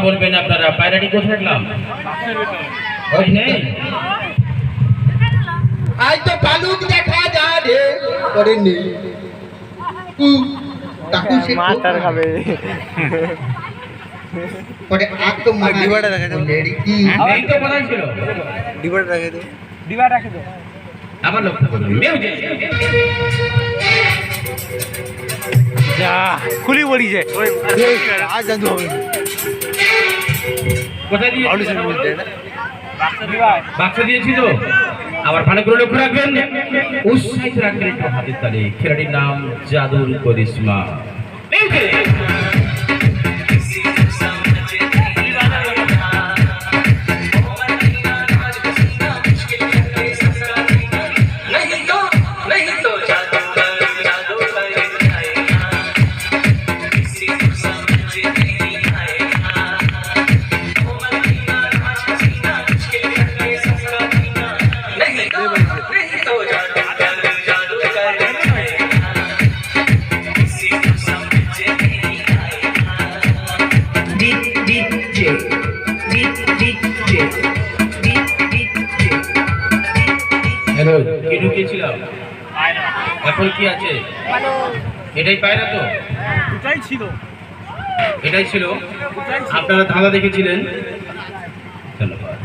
বলবেন আপনারা। পায়রাটি কোথায় রাখলাম? ওই নেই। আজ তো পালুক দেখা যায় রে করে নেই তাকু সে মাস্টার খাবে পরে আগ তো মার ডিবাটা রেখে দাও লড়কি এই তো কোথায় ছিল? ডিবাটা রেখে দাও ডিবা রেখে দাও আবার লক্ষ্য করুন। মিউজিক। যা খুলি পড়িছে আজ জানতো হবে কোথায় দিয়ে? অডিশন বলতে বাক্স দিয়েছি তো। আবার ভালো করে লক্ষ্য রাখবেন, উৎসাহিত রাখবেন একটু হাতের তালে। খেলাটির নাম জাদুর করিশ্মা। মিউজিক। হ্যালো, কি ঢুকিয়েছিলাম? এখন কি আছে? এটাই পায়রা তো? এটাই ছিল এটাই ছিল। আপনারা ধাঁধা দেখেছিলেন। ধন্যবাদ।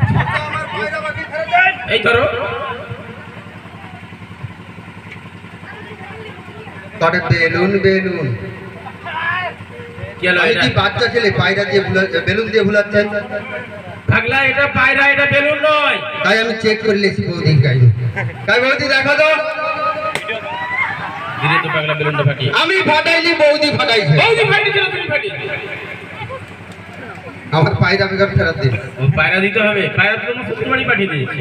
এই ধরো। তোরে বেলুন বেলুন কি হলো আমি এটা? কি বাচ্চা ছেলে পায়রা দিয়ে বেলুন দিয়ে ভুলাচ্ছেন ভাগলা, এটা পায়রা, এটা বেলুন নয়। তাই আমি চেক করে লেছি বৌদি গাই তাই বৌদি দেখো তো ধীরে তো পাগলা বেলুনটা ফাটিয়ে। আমি ফাটাইনি বৌদি ফাটাইছে বৌদি ফাটিয়েছিল, তুমি ফাটিয়েছো। আমার পায়রা বেকার ফেরত দিন ও পায়রা দিতে হবে। পায়রা তো তোমার শ্বশুর বাড়ি পাঠিয়ে দিয়েছে।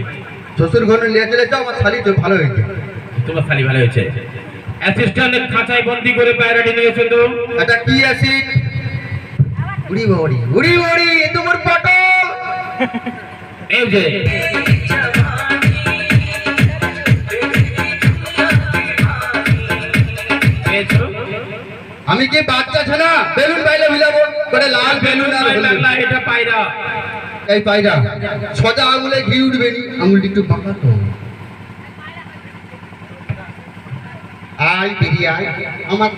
শ্বশুর ঘরে নিয়ে চলে যাও আমার শালি তো ভালো হয়েছে তোমার খালি ভালো হয়েছে। অ্যাসিস্ট্যান্টের খাঁচায় বন্দি করে পায়রাটি নিয়েছে তো। এটা কি অ্যাসিড উড়ি বড়ি এ তোমার পটল এই যে পেয়েছো? আমি কি বাচ্চা ছানা বেলুন পাইলে মিলাবো করে লাল বেলুন আর হলুদ। পাগলা, এটা পায়রা। এই পায়রা সোজা আঙুলে ঘি উঠবে নি আঙুলটি একটু বাঁকা তো আই বেরি আই আমার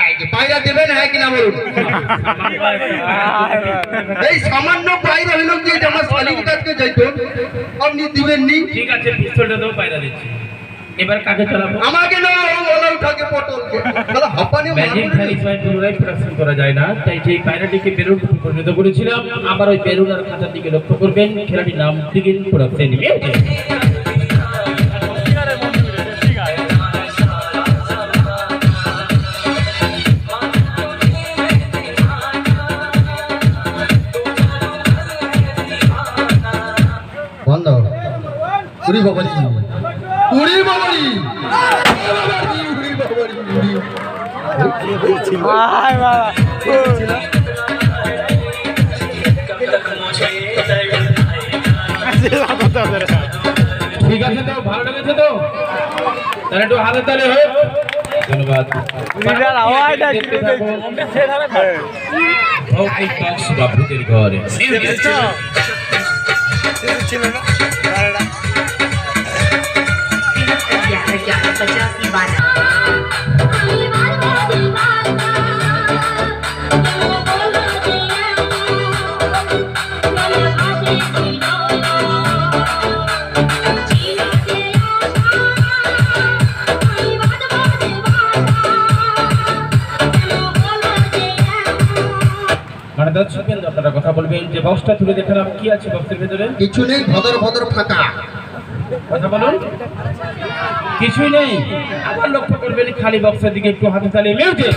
এই যে পায়রা দেবেন হ্যাঁ কিনা বলুন এই সামান্য পায়রা হলো কি যে আমার শালির কাছে যাইতো আপনি দিবেন নি ঠিক আছে, পিস্তলটা দাও, পায়রা দিচ্ছি। এবার কাকে চালাবো? আমাকে না ওলা উঠাকে পটলকে তাহলে হাঁপানি ম্যাজিক খালি ছয় পুনরায় প্রদর্শন করা যায় না, তাই সেই পায়রাটিকে বেলুন পরিণত করেছিলাম। আবার ওই বেলুন আর খাঁচার দিকে লক্ষ্য করবেন। খেলাটির নাম দিকে প্রদর্শন নিবে। বন্ধ উড়ি বাবারি উড়ি বাবারি উড়ি বাবারি উড়ি আয় বাবা ঠিক আছে তো? ভালো লেগেছে তো? তাহলে একটু হাতে তালে হোক। ধন্যবাদ। বাবুদের ঘরে ছিল না মানে দর্শকের আপনারা কথা বলবেন যে বক্সটা তুলে দেখালাম, কি আছে বক্সের ভেতরে? কিছু নেই ভদর ভদর ফাঁকা কথা বলুন। কিছুই নেই। আবার লক্ষ্য করবেন খালি বক্সের দিকে একটু হাতে তালে। মিউজিক।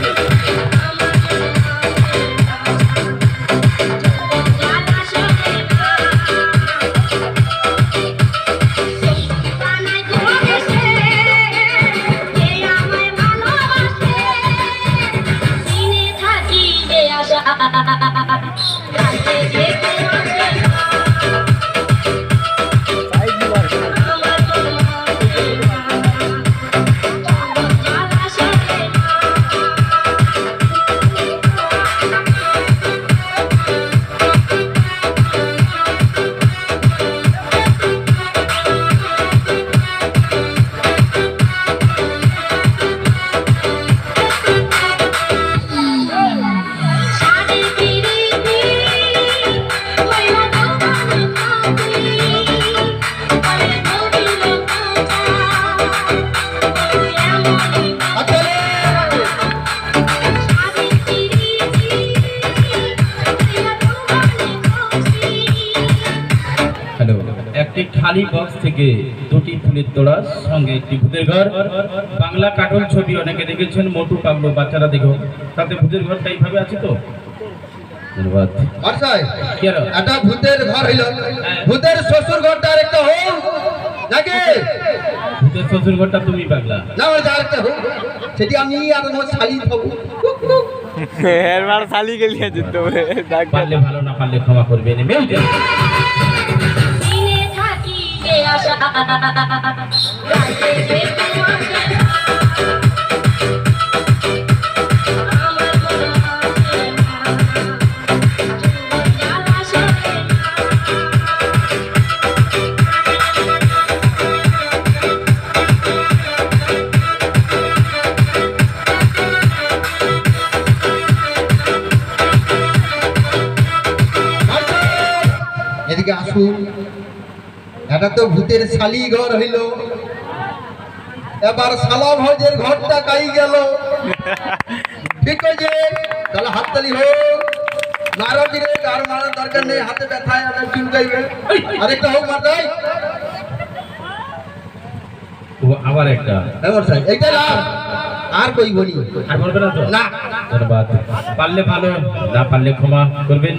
খালি বক্স থেকে দুটি ফুলের তোড়া সঙ্গে একটি ভূতের ঘর। বাংলা কার্টুন ছবি অনেকে দেখেছেন, মোটু পাগলু, বাচ্চারা দেখো, তাতে ভূতের ঘরটা এইভাবে আছে তো। ধন্যবাদ। মশাই কি হলো? একটা ভূতের ঘর হইল, ভূতের শ্বশুর ঘরটা আরেকটা হোক নাকি? ভূতের শ্বশুর ঘরটা তুমি পাগলা। না ওর আরেকটা হোক, সেটি আমি আর আমার শালি থাকবো। এরবার শালি গেলিয়ে যেতে হবে পারলে ভালো, না পারলে ক্ষমা করবে। দিনে থাকিবে আশা রাতে গে তোমাকে আমার মনে আসে না জ্বালা সরে এদিকে আসুন, এটা তো ভূতের শালি ঘর হইল, এবার শালা ভজের ঘরটা কাই গেল। ঠিক আছে, তাহলে হাততালি হোক। মারো দিলে আর মারার দরকার নেই, হাতে ব্যথায় আর চুলকাইবে। আরেকটা হোক মাথায়। আবার একটা। এবার স্যার এইটা লাভ, আর কই বলি আর বলবে না তো? না। ধন্যবাদ। পারলে ভালো, না পারলে ক্ষমা করবেন।